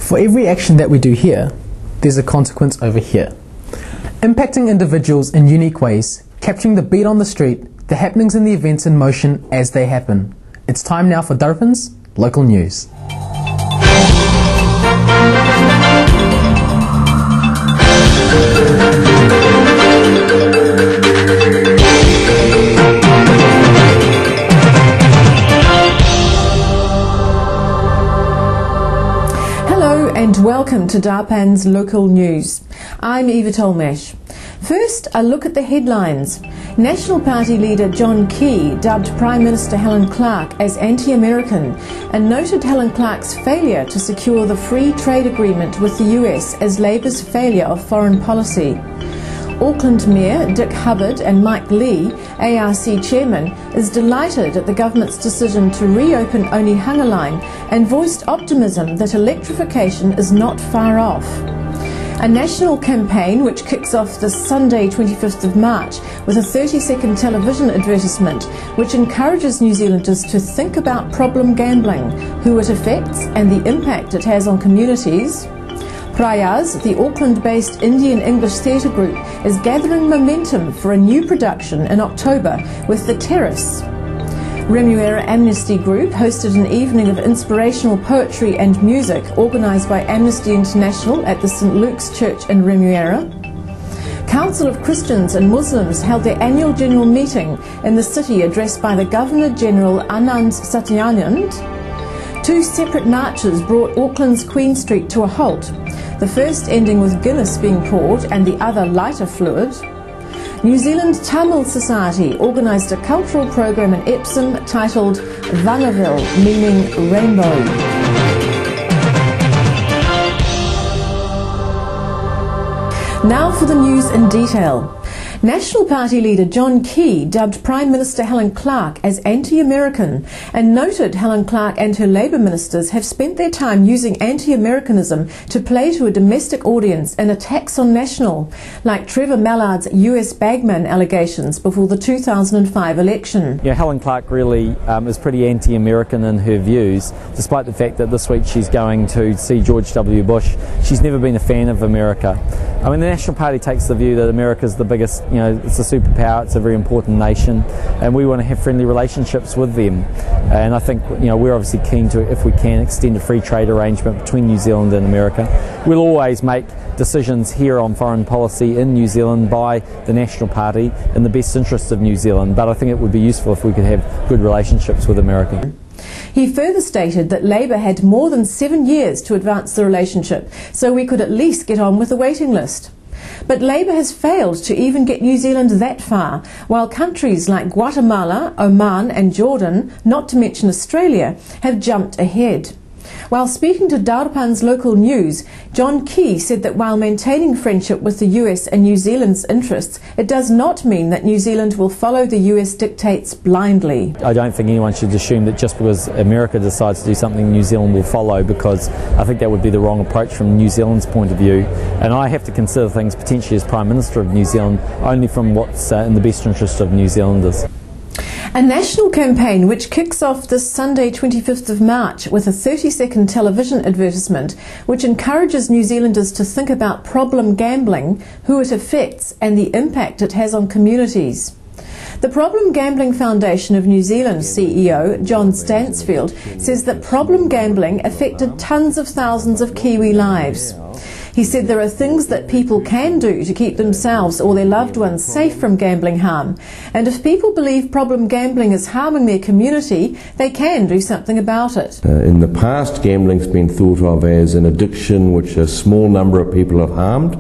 For every action that we do here, there's a consequence over here. Impacting individuals in unique ways, capturing the beat on the street, the happenings and the events in motion as they happen. It's time now for Darpan's Local News. Hello and welcome to Darpan's Local News. I'm Eva Tolmash. First, a look at the headlines. National Party leader John Key dubbed Prime Minister Helen Clark as anti-American and noted Helen Clark's failure to secure the free trade agreement with the US as Labour's failure of foreign policy. Auckland Mayor Dick Hubbard and Mike Lee, ARC Chairman, is delighted at the government's decision to reopen Onehunga Line and voiced optimism that electrification is not far off. A national campaign which kicks off this Sunday 25th of March with a 30-second television advertisement which encourages New Zealanders to think about problem gambling, who it affects and the impact it has on communities. Prayas, the Auckland-based Indian English theatre group, is gathering momentum for a new production in October with The Terrace. Remuera Amnesty Group hosted an evening of inspirational poetry and music organised by Amnesty International at the St Luke's Church in Remuera. Council of Christians and Muslims held their annual general meeting in the city addressed by the Governor-General Anand Satyanand. Two separate marches brought Auckland's Queen Street to a halt, the first ending with Guinness being poured and the other lighter fluid. New Zealand Tamil Society organised a cultural program in Epsom titled Vangaville, meaning rainbow. Now for the news in detail. National Party leader John Key dubbed Prime Minister Helen Clark as anti-American and noted Helen Clark and her Labour ministers have spent their time using anti-Americanism to play to a domestic audience in attacks on National, like Trevor Mallard's US bagman allegations before the 2005 election. Yeah, Helen Clark really is pretty anti-American in her views, despite the fact that this week she's going to see George W. Bush. She's never been a fan of America. I mean, the National Party takes the view that America's the biggest, it's a superpower, it's a very important nation, and we want to have friendly relationships with them. And I think, we're obviously keen to, if we can, extend a free trade arrangement between New Zealand and America. We'll always make decisions here on foreign policy in New Zealand by the National Party in the best interest of New Zealand, but I think it would be useful if we could have good relationships with America. He further stated that Labour had more than 7 years to advance the relationship, so we could at least get on with the waiting list. But Labour has failed to even get New Zealand that far, while countries like Guatemala, Oman and Jordan, not to mention Australia, have jumped ahead. While speaking to Darpan's Local News, John Key said that while maintaining friendship with the US and New Zealand's interests, it does not mean that New Zealand will follow the US dictates blindly. I don't think anyone should assume that just because America decides to do something, New Zealand will follow, because I think that would be the wrong approach from New Zealand's point of view. And I have to consider things potentially as Prime Minister of New Zealand only from what's in the best interest of New Zealanders. A national campaign which kicks off this Sunday 25th of March with a 30-second television advertisement which encourages New Zealanders to think about problem gambling, who it affects and the impact it has on communities. The Problem Gambling Foundation of New Zealand CEO John Stansfield says that problem gambling affected tens of thousands of Kiwi lives. He said there are things that people can do to keep themselves or their loved ones safe from gambling harm, and if people believe problem gambling is harming their community, they can do something about it. In the past, gambling's been thought of as an addiction which a small number of people have harmed,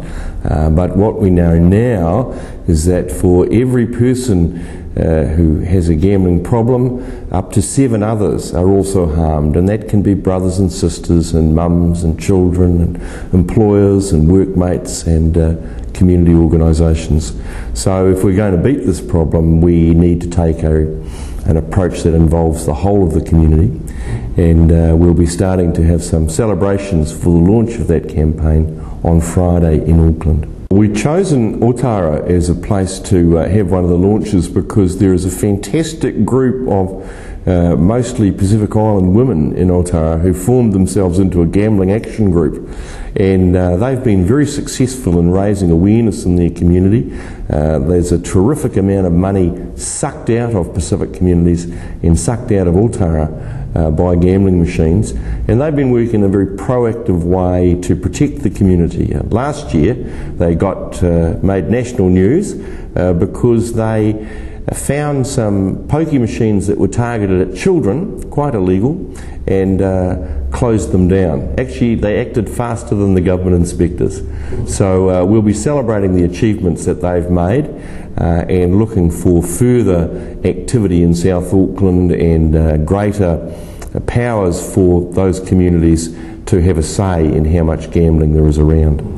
but what we know now is that for every person who has a gambling problem, up to 7 others are also harmed, and that can be brothers and sisters and mums and children and employers and workmates and community organisations. So if we're going to beat this problem, we need to take an approach that involves the whole of the community, and we'll be starting to have some celebrations for the launch of that campaign on Friday in Auckland. We've chosen Otara as a place to have one of the launches because there is a fantastic group of mostly Pacific Island women in Aotearoa who formed themselves into a gambling action group, and they've been very successful in raising awareness in their community. There's a terrific amount of money sucked out of Pacific communities and sucked out of Aotearoa by gambling machines, and they've been working in a very proactive way to protect the community. Last year they got made national news because they found some pokie machines that were targeted at children, quite illegal, and closed them down. Actually, they acted faster than the government inspectors. So we'll be celebrating the achievements that they've made and looking for further activity in South Auckland and greater powers for those communities to have a say in how much gambling there is around.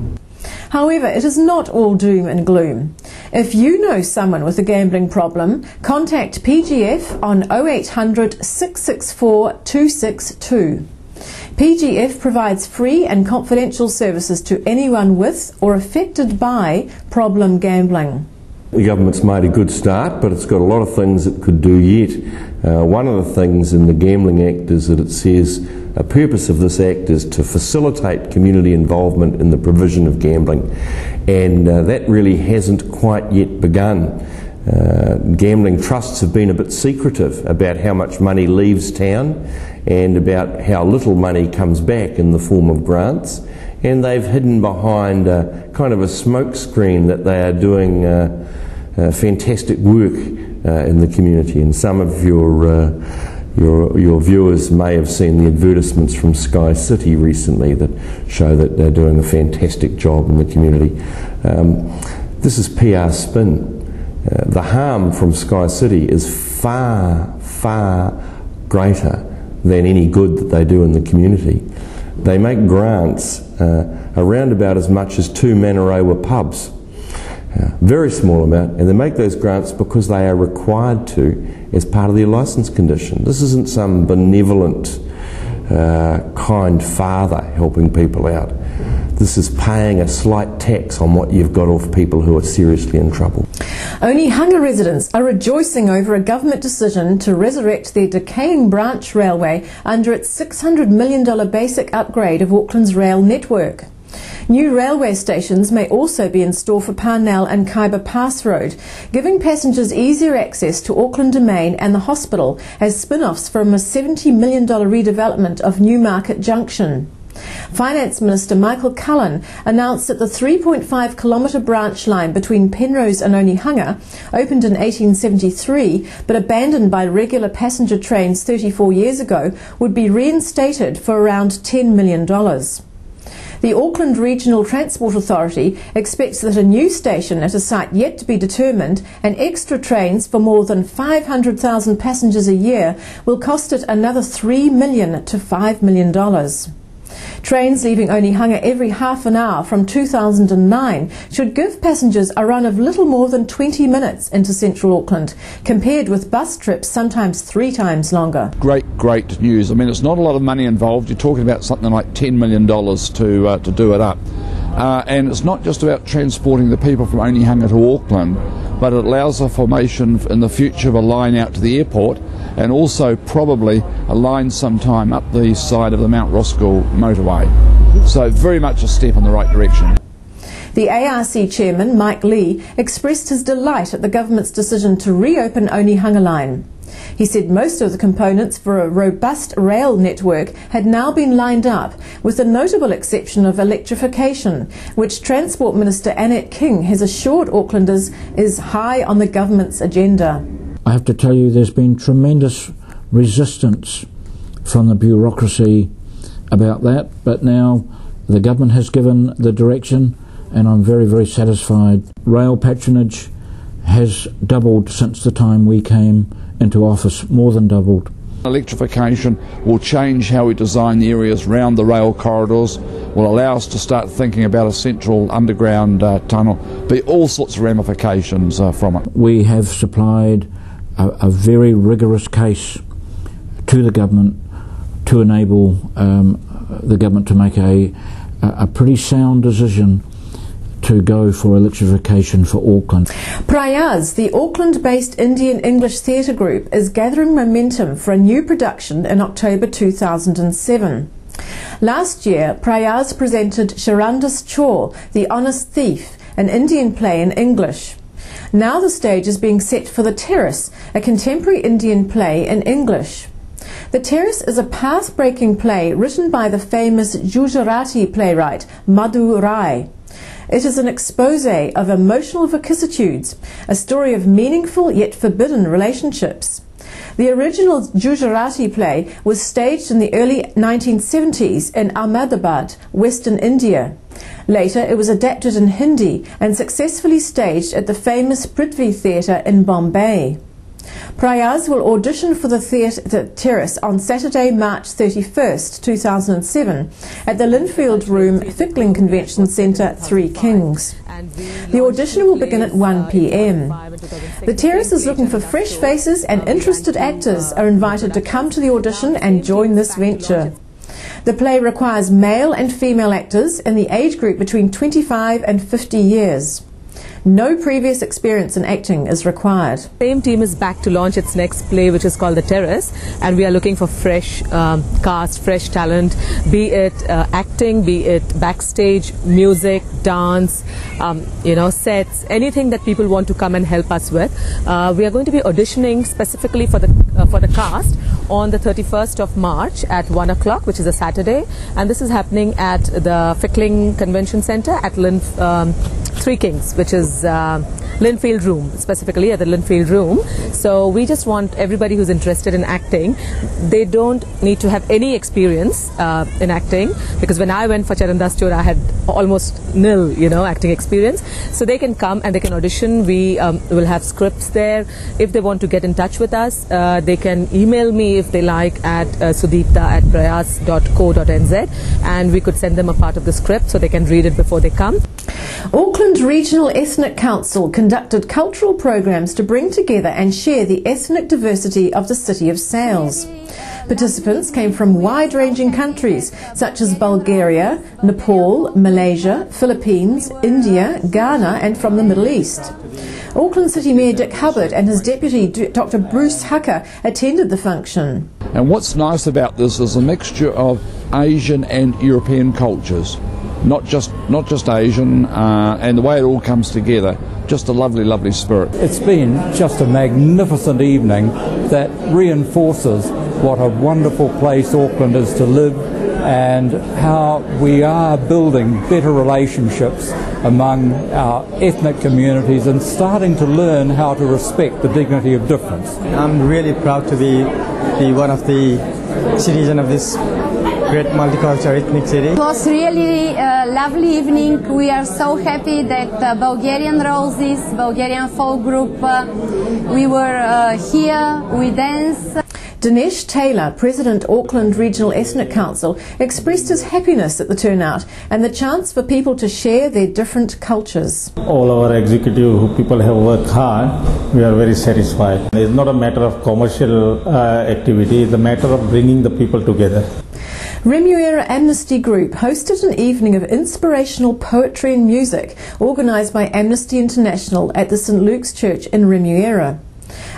However, it is not all doom and gloom. If you know someone with a gambling problem, contact PGF on 0800 664 262. PGF provides free and confidential services to anyone with or affected by problem gambling. The government's made a good start, but it's got a lot of things it could do yet. One of the things in the Gambling Act is that it says a purpose of this act is to facilitate community involvement in the provision of gambling, and that really hasn't quite yet begun. Gambling trusts have been a bit secretive about how much money leaves town and about how little money comes back in the form of grants, and they've hidden behind kind of a smokescreen that they are doing fantastic work in the community. And some of your viewers may have seen the advertisements from Sky City recently that show that they're doing a fantastic job in the community. This is PR spin. The harm from Sky City is far, far greater than any good that they do in the community. They make grants around about as much as 2 Manarewa pubs. Very small amount, and they make those grants because they are required to as part of their licence condition. This isn't some benevolent, kind father helping people out. This is paying a slight tax on what you've got off people who are seriously in trouble. Onehunga residents are rejoicing over a government decision to resurrect their decaying branch railway under its $600 million basic upgrade of Auckland's rail network. New railway stations may also be in store for Parnell and Kaiba Pass Road, giving passengers easier access to Auckland Domain and the hospital as spin-offs from a $70 million redevelopment of Newmarket Junction. Finance Minister Michael Cullen announced that the 3.5 kilometre branch line between Penrose and Onehunga, opened in 1873 but abandoned by regular passenger trains 34 years ago, would be reinstated for around $10 million. The Auckland Regional Transport Authority expects that a new station at a site yet to be determined and extra trains for more than 500,000 passengers a year will cost it another $3 million to $5 million. Trains leaving Onehunga every half an hour from 2009 should give passengers a run of little more than 20 minutes into central Auckland, compared with bus trips sometimes 3 times longer. Great news. I mean, it's not a lot of money involved. You're talking about something like $10 million to do it up. And it's not just about transporting the people from Onehunga to Auckland, but it allows the formation in the future of a line out to the airport, and also probably a line sometime up the side of the Mount Roskill motorway. So very much a step in the right direction. The ARC chairman, Mike Lee, expressed his delight at the government's decision to reopen Onehunga line. He said most of the components for a robust rail network had now been lined up, with the notable exception of electrification, which Transport Minister Annette King has assured Aucklanders is high on the government's agenda. I have to tell you, there's been tremendous resistance from the bureaucracy about that, but now the government has given the direction, and I'm very, very satisfied. Rail patronage has doubled since the time we came into office, more than doubled. Electrification will change how we design the areas around the rail corridors, will allow us to start thinking about a central underground tunnel, be all sorts of ramifications from it. We have supplied a very rigorous case to the government to enable the government to make a pretty sound decision to go for electrification for Auckland. Prayas, the Auckland-based Indian English theatre group, is gathering momentum for a new production in October 2007. Last year, Prayas presented Sharandas Chor, The Honest Thief, an Indian play in English. Now the stage is being set for The Terrace, a contemporary Indian play in English. The Terrace is a path-breaking play written by the famous Gujarati playwright Madhu Rai. It is an exposé of emotional vicissitudes, a story of meaningful yet forbidden relationships. The original Gujarati play was staged in the early 1970s in Ahmedabad, Western India. Later it was adapted in Hindi and successfully staged at the famous Prithvi Theatre in Bombay. Prayas will audition for the Terrace on Saturday, March 31st, 2007 at the Linfield Room, Fickling Convention Centre, Three Kings. The audition will begin at 1 p.m. The Terrace is looking for fresh faces, and interested actors are invited to come to the audition and join this venture. The play requires male and female actors in the age group between 25 and 50 years. No previous experience in acting is required. The same team is back to launch its next play, which is called The Terrace, and we are looking for fresh cast, fresh talent, be it acting, be it backstage, music, dance, sets, anything that people want to come and help us with. We are going to be auditioning specifically for the cast on the 31st of March at 1 o'clock, which is a Saturday, and this is happening at the Fickling Convention Centre at Three Kings, which is Linfield Room, specifically at the Linfield Room. So we just want everybody who's interested in acting, they don't need to have any experience in acting, because when I went for Charandas Chor, I had almost nil, acting experience. So they can come and they can audition. We will have scripts there. If they want to get in touch with us, they can email me if they like at sudipta@prayas.co.nz, and we could send them a part of the script so they can read it before they come. Auckland Regional Ethnic Council conducted cultural programs to bring together and share the ethnic diversity of the city of Sales. Participants came from wide-ranging countries such as Bulgaria, Nepal, Malaysia, Philippines, India, Ghana and from the Middle East. Auckland City Mayor Dick Hubbard and his deputy Dr Bruce Hucker attended the function. And what's nice about this is a mixture of Asian and European cultures. Not just Asian, and the way it all comes together, just a lovely, lovely spirit. It's been just a magnificent evening that reinforces what a wonderful place Auckland is to live, and how we are building better relationships among our ethnic communities and starting to learn how to respect the dignity of difference. I'm really proud to be one of the citizens of this great multicultural ethnic city. It was really a lovely evening. We are so happy that Bulgarian Roses, Bulgarian folk group, we were here, we danced. Dinesh Taylor, President Auckland Regional Ethnic Council, expressed his happiness at the turnout and the chance for people to share their different cultures. All our executive people have worked hard. We are very satisfied. It's not a matter of commercial activity, it's a matter of bringing the people together. Remuera Amnesty Group hosted an evening of inspirational poetry and music organised by Amnesty International at the St Luke's Church in Remuera.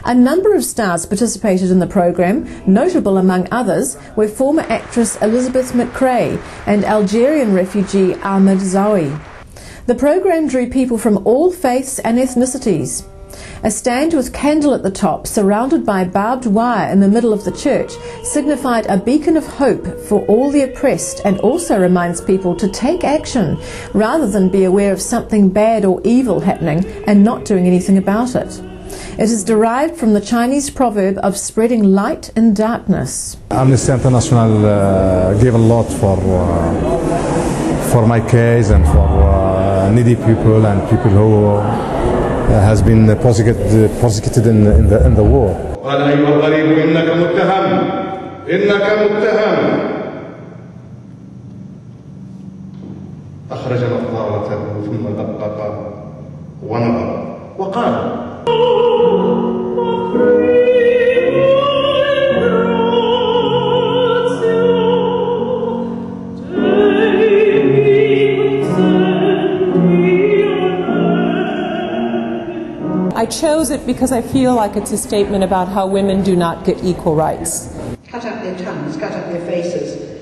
A number of stars participated in the programme. Notable among others were former actress Elizabeth McRae and Algerian refugee Ahmed Zawi. The programme drew people from all faiths and ethnicities. A stand with candle at the top, surrounded by barbed wire in the middle of the church, signified a beacon of hope for all the oppressed, and also reminds people to take action rather than be aware of something bad or evil happening and not doing anything about it. It is derived from the Chinese proverb of spreading light in darkness. Amnesty International gave a lot for my case and for needy people and people who has been prosecuted in the war. أخرجنا الضالة ثم دقق ونظر وقال I chose it because I feel like it's a statement about how women do not get equal rights. Cut up their tongues, cut up their faces,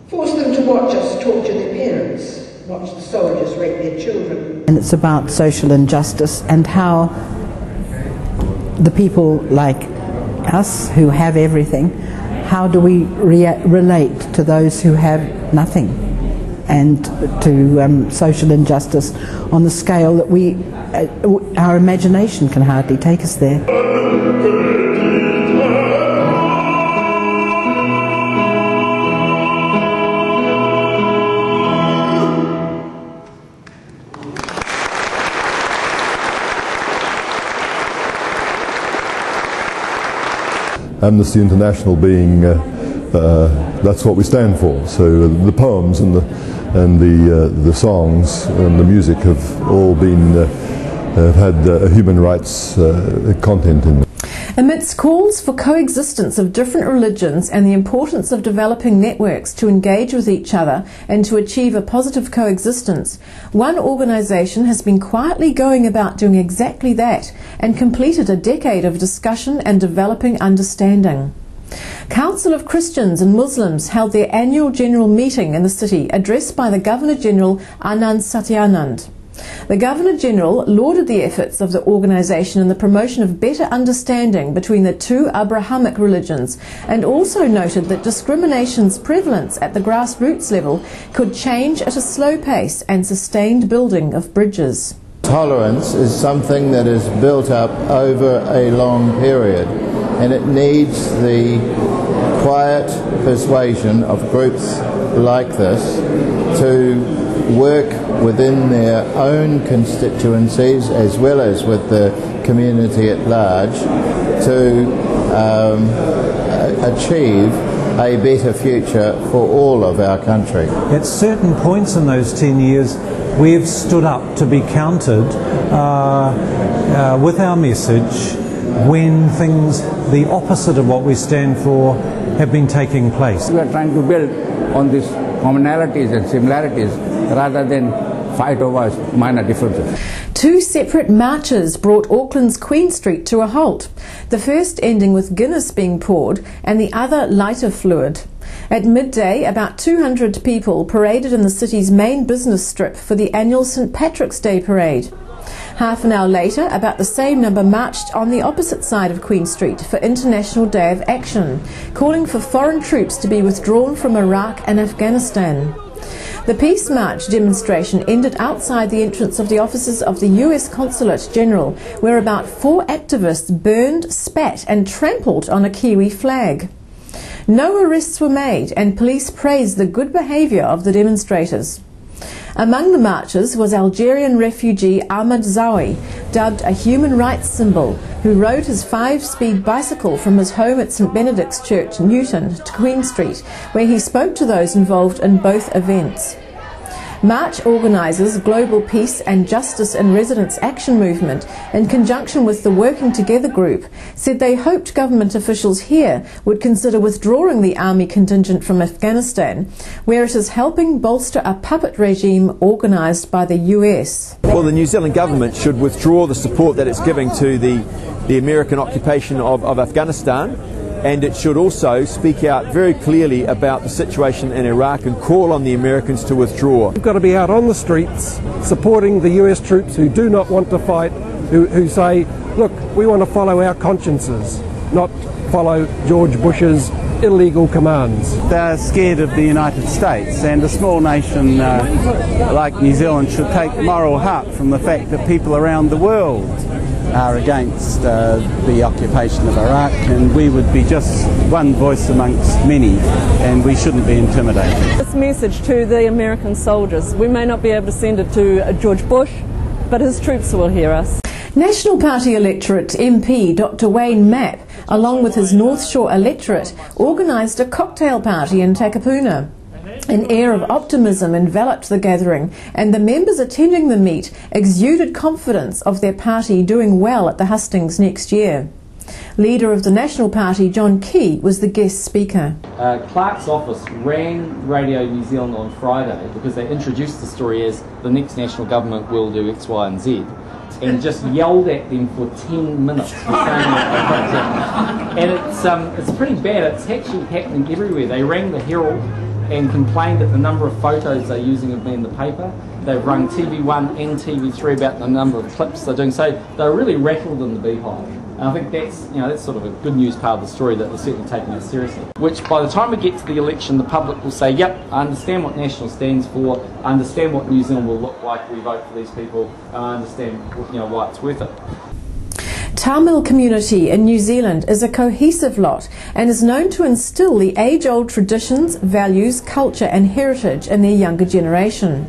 force them to watch us torture their parents, watch the soldiers rape their children. And it's about social injustice and how the people like us who have everything, how do we relate to those who have nothing, and to social injustice on the scale that our imagination can hardly take us there. Amnesty International being, that's what we stand for. So the poems and the songs and the music have all been, have had human rights content in them. Amidst calls for coexistence of different religions and the importance of developing networks to engage with each other and to achieve a positive coexistence, one organisation has been quietly going about doing exactly that and completed a decade of discussion and developing understanding. Council of Christians and Muslims held their annual general meeting in the city, addressed by the Governor-General Anand Satyanand. The Governor-General lauded the efforts of the organisation in the promotion of better understanding between the two Abrahamic religions, and also noted that discrimination's prevalence at the grassroots level could change at a slow pace and sustained building of bridges. Tolerance is something that is built up over a long period, and it needs the quiet persuasion of groups like this to work within their own constituencies as well as with the community at large to achieve a better future for all of our country. At certain points in those 10 years, we have stood up to be counted with our message when things the opposite of what we stand for have been taking place. We are trying to build on these commonalities and similarities rather than fight over minor differences. Two separate marches brought Auckland's Queen Street to a halt, the first ending with Guinness being poured and the other lighter fluid. At midday, about 200 people paraded in the city's main business strip for the annual St Patrick's Day parade. Half an hour later, about the same number marched on the opposite side of Queen Street for International Day of Action, calling for foreign troops to be withdrawn from Iraq and Afghanistan. The Peace March demonstration ended outside the entrance of the offices of the US Consulate General, where about 4 activists burned, spat and trampled on a Kiwi flag. No arrests were made, and police praised the good behaviour of the demonstrators. Among the marchers was Algerian refugee Ahmed Zawi, dubbed a human rights symbol, who rode his 5-speed bicycle from his home at St Benedict's Church, Newton, to Queen Street, where he spoke to those involved in both events. March organisers Global Peace and Justice in Residence Action Movement, in conjunction with the Working Together group, said they hoped government officials here would consider withdrawing the army contingent from Afghanistan, where it is helping bolster a puppet regime organised by the US. Well, the New Zealand government should withdraw the support that it's giving to the American occupation of Afghanistan, and it should also speak out very clearly about the situation in Iraq and call on the Americans to withdraw. We've got to be out on the streets supporting the US troops who do not want to fight, who say, look, we want to follow our consciences, not follow George Bush's illegal commands. They're scared of the United States, and a small nation like New Zealand should take moral heart from the fact that people around the world are against the occupation of Iraq, and we would be just one voice amongst many, and we shouldn't be intimidated. This message to the American soldiers, we may not be able to send it to George Bush, but his troops will hear us. National Party electorate MP Dr Wayne Mapp, along with his North Shore electorate, organised a cocktail party in Takapuna. An air of optimism enveloped the gathering, and the members attending the meet exuded confidence of their party doing well at the hustings next year. Leader of the National Party, John Key, was the guest speaker. Clark's office rang Radio New Zealand on Friday because they introduced the story as the next national government will do X, Y and Z, and just yelled at them for 10 minutes for saying that. And it's pretty bad. It's actually happening everywhere. They rang the Herald and complained that the number of photos they're using of me in the paper. They've rung TV1 and TV3 about the number of clips they're doing. So they're really rattled in the beehive. And I think that's sort of a good news part of the story, that they're certainly taking it seriously. Which by the time we get to the election, the public will say, yep, I understand what National stands for, I understand what New Zealand will look like if we vote for these people, and I understand why it's worth it. Tamil community in New Zealand is a cohesive lot and is known to instill the age-old traditions, values, culture and heritage in their younger generation.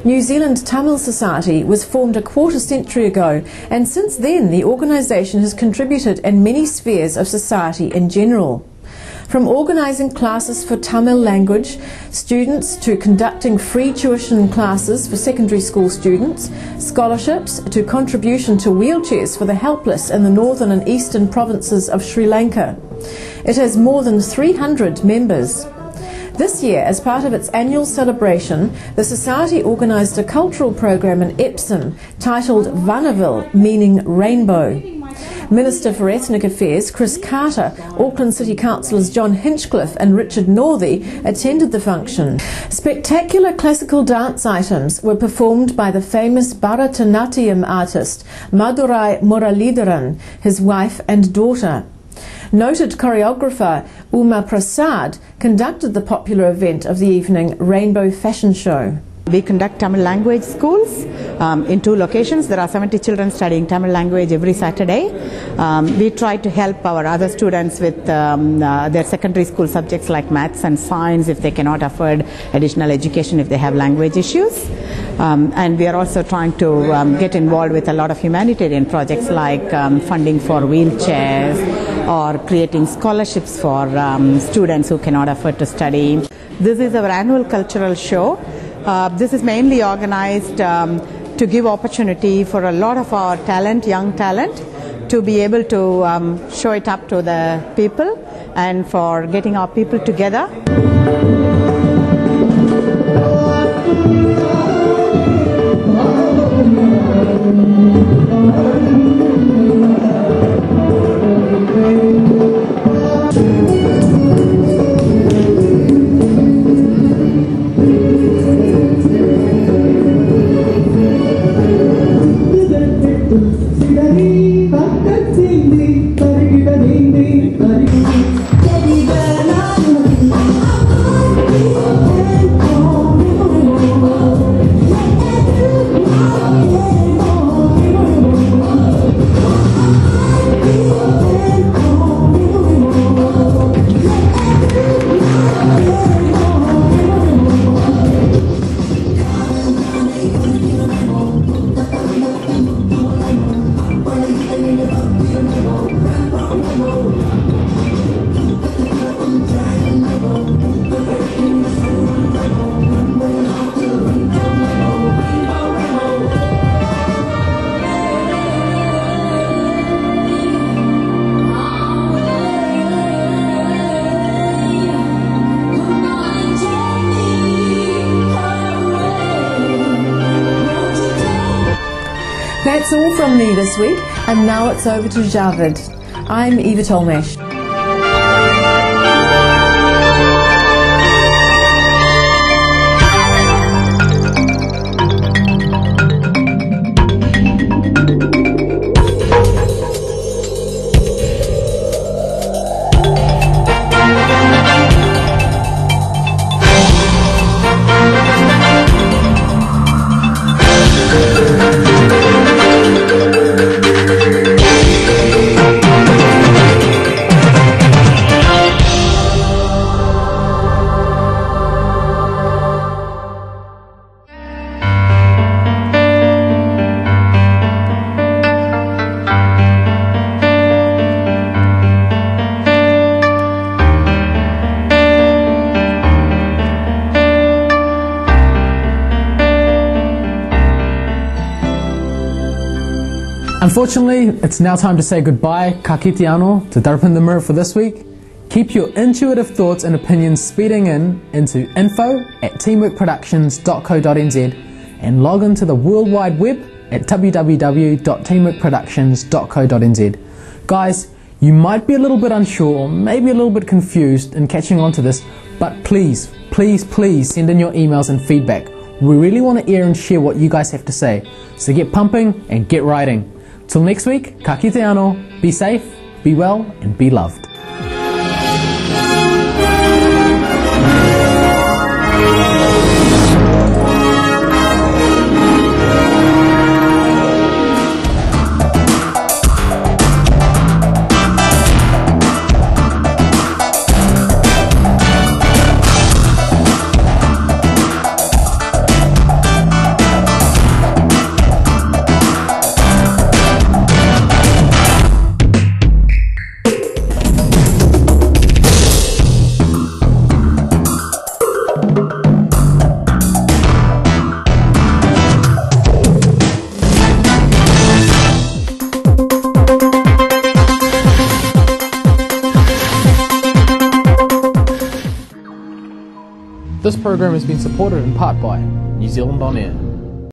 New Zealand Tamil Society was formed a quarter century ago, and since then the organisation has contributed in many spheres of society in general. From organising classes for Tamil language students to conducting free tuition classes for secondary school students, scholarships to contribution to wheelchairs for the helpless in the northern and eastern provinces of Sri Lanka. It has more than 300 members. This year, as part of its annual celebration, the Society organised a cultural program in Epsom titled Vanaville, meaning rainbow. Minister for Ethnic Affairs Chris Carter, Auckland City Councillors John Hinchcliffe and Richard Northey attended the function. Spectacular classical dance items were performed by the famous Bharatanatyam artist Madurai Muralidharan, his wife and daughter. Noted choreographer Uma Prasad conducted the popular event of the evening, Rainbow Fashion Show. We conduct Tamil language schools in 2 locations. There are 70 children studying Tamil language every Saturday. We try to help our other students with their secondary school subjects like maths and science if they cannot afford additional education if they have language issues. And we are also trying to get involved with a lot of humanitarian projects like funding for wheelchairs or creating scholarships for students who cannot afford to study. This is our annual cultural show. This is mainly organized to give opportunity for a lot of our talent, young talent, to be able to show it up to the people and for getting our people together. That's all from me this week, and now it's over to Javed. I'm Eva Tolmesh. Unfortunately, it's now time to say goodbye, ka kite anō, to Darpan the Mirror for this week. Keep your intuitive thoughts and opinions speeding into info@teamworkproductions.co.nz and log into the World Wide Web at www.teamworkproductions.co.nz. Guys, you might be a little bit unsure or maybe a little bit confused in catching on to this, but please, please, please send in your emails and feedback. We really want to hear and share what you guys have to say. So get pumping and get writing. Till next week, ka kite anō, be safe, be well, and be loved. This program has been supported in part by New Zealand On Air.